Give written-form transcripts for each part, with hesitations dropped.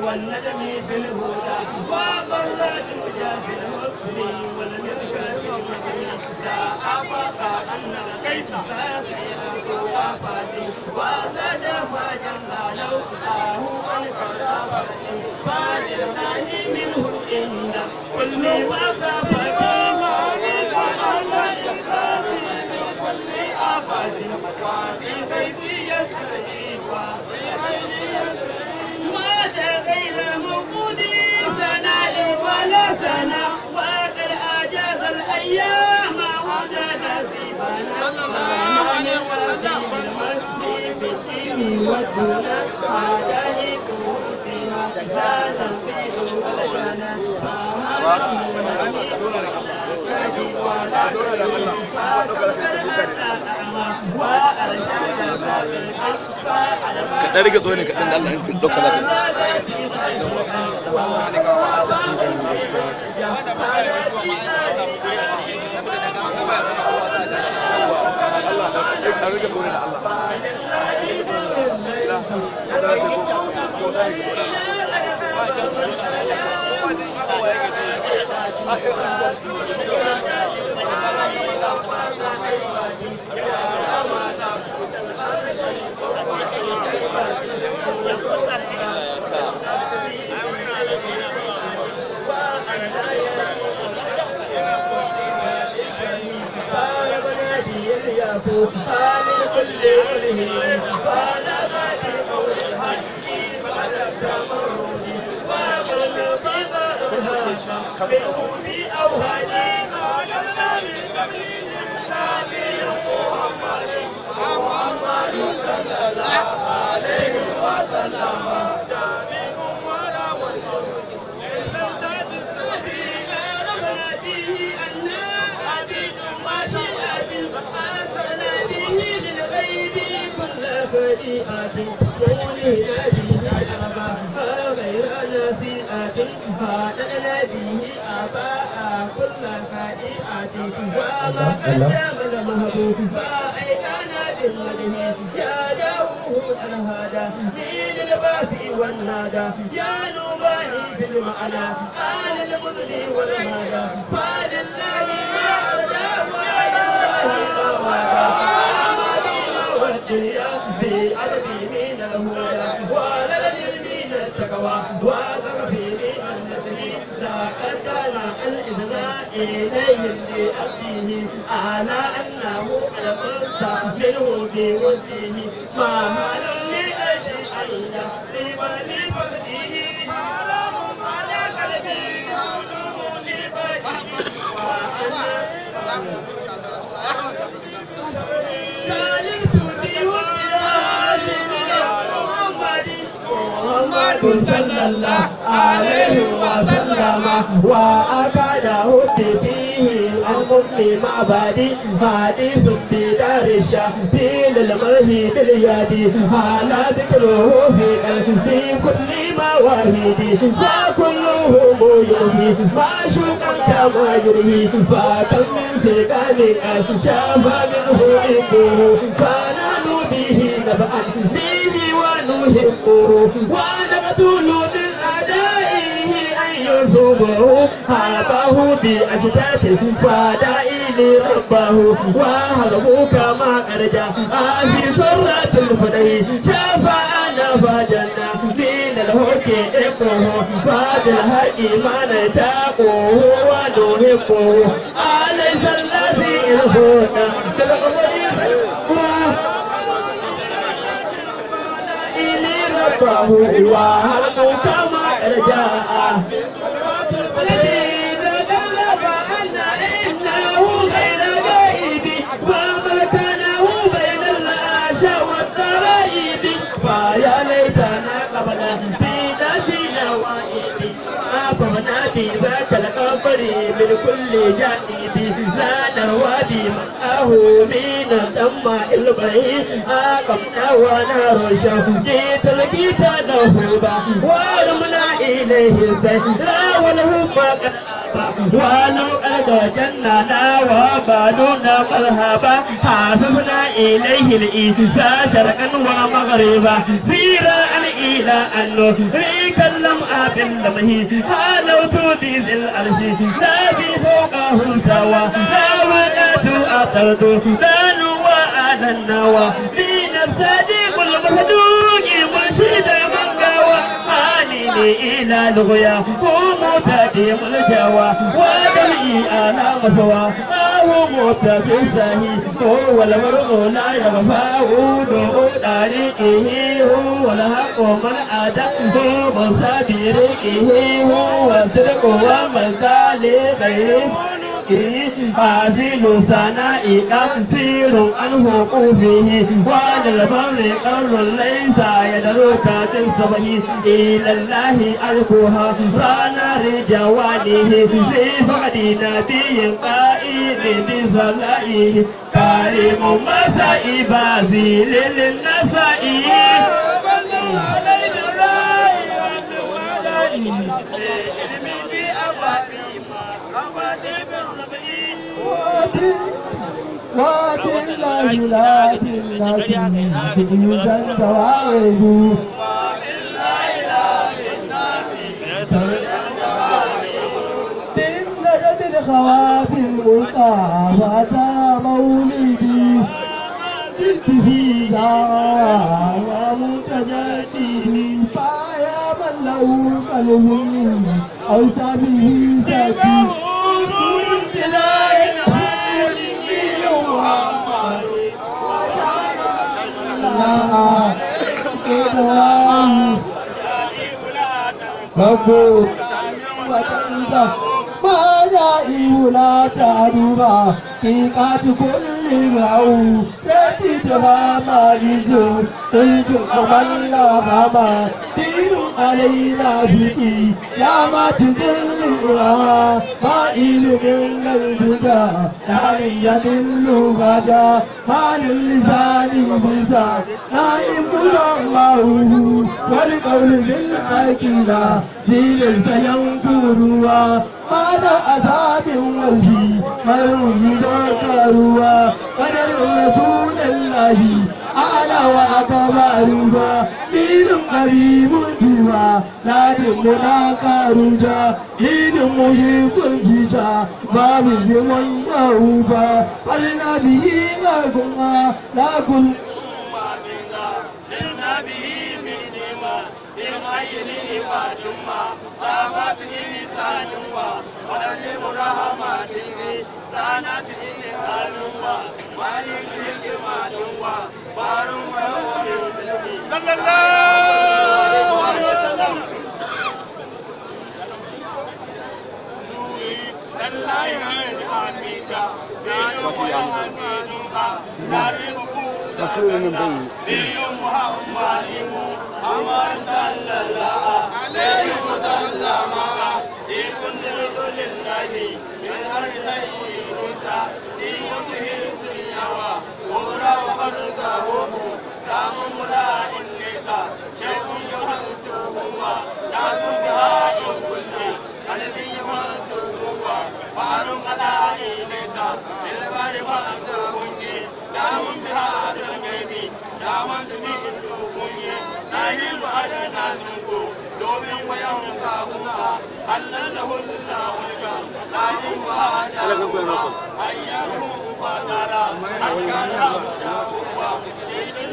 والندم في الهدى وقرة في الحكم والملك في المدن لا أبص أن القيس خير صوافات وزاد ما جل لو عن كسافة فلله منه إن كل ما خاف وفي غيبي يستجيب مات غير موجودي سنة ولا سنة وقد أجاز الأيام وجد نصيبنا صلى الله عليه وسلم بالدين والدنيا عادني فيها لا نصيب ولنا kaɗan rike tsohon kaɗan da Allah yankin ɗauka za ka يا نوباني في المعنى قال المغني والهدى فلله ما أرجى والدنيا بأدبي من الهدى وللذي من التقوى وتغفي من النسل لا قدر الإذناء إليه لأبيه على أنه سقط منه في وجهه ما مال لأشيئين لمن فقده حرام على قلبي ظلم لبديه محمد صلى الله عليه وسلم وأكاده فيه الأم معبدي حديث بدار الشهيد المرهي باليد على ذكره في قلبي كل مواهدي وكله يوفي ما شكر كما يرهي فكم من سكان شاف منه إبه فنحن به نبأ به ونحبه ونقتل من أعدائه أن يصوبه هابه بأجداد فدائل ربه وهله كما أرجع في سرة الفدي شفاءنا فجنا من الهدى إبه بعد الهدي ما نتاقه ونحبه أليس الذي الهدى وهله كما رجاء الذي غلب عنا انه غير غائب وملكناه بين الاشياء والضرائب فيا ليتنا قبل في نفسنا وائب فمنا بذاك القبر من كل جانب لا نوادي معه من الدماء البعيد أقمنا ونار الشوق جيت لقيت نهوبا ورمنا إلى إليه السيرا وله ما قد ولو قد جننا وبالونا مرحبا حاسسنا إليه الإيسا شرقا ومغربا سيرا إلى أن نريك اللمع باللمه هالو توديز الأرش لا في فوقه السوا لا وقت أطرد لا نوى على النوى من الصديق المهدوك مرشد من قوى آنيني إلى لغيا ومتديم الجوى ودمعي على مسوى أو متفسه هو المرء لا يغفى ودو طريقه هو الحق من أدى هو مصابره هو الصدق ومن ذلك غيره حافل سنائي كثير عن وقوفه وعن البر قر ليس يدرك تنسبه إلى الله ألقوها رانا رجوانه لفقد نبي قائد بصلائه كريم مسائب ذيل للنسائي وبالله لا التي تجوزا توائد تنر بالخواتم مصطفى مولدي جئت في دعوى متجددي فيا من له قلب أوصى به سبي Babu watanza Mada'ibu la ta'aduba Kikatu kulli ma'u Rati tuhama izu Kuntu amalla khama Dinu alayna fiki Ya ma tuzilli ura Ma ilu min al-tuda Nani yadillu gaja Ma lisani bisa Naibu Allahu Wal qawli bil akila Dilil sayankuruwa ماذا أصاب وزي مروي ذكروا بدر رسول الله أعلى وأكبر دين قريب جوا نادم ناكرجا دين مجيب جيشا باب بمن يوفا قرنا به غاكما لا كل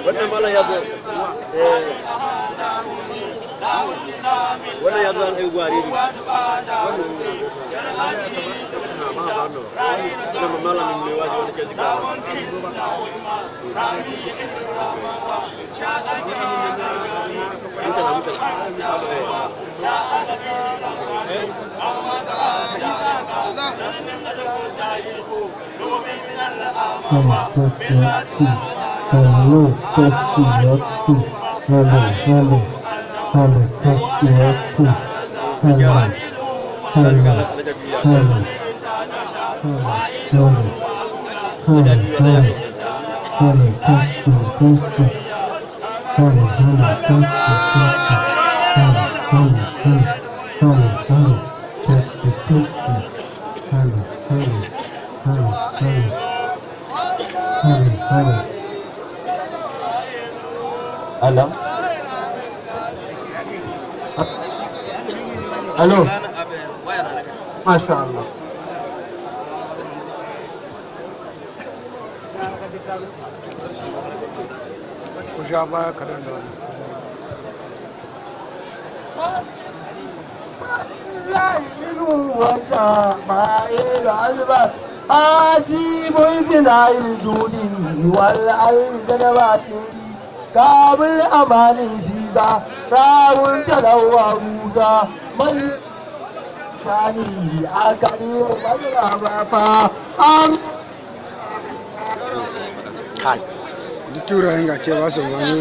wannan malam ya zo wannan ya zo an ɗai gwari ne wannan malamin mai waje wani ke jika Hello, testing, hello, testing, Hello, hello. Testy, testy. Hello, hello. Hello, hello. Hello, hello. Hello? Hello? MashaAllah. ku sha baya kaɗan da wani عجيب بناء الجود والجنبات كاب الأمان فيزا راون تلوهودا من ثاني الكريم مدربا duk turayen ga ce ba su wani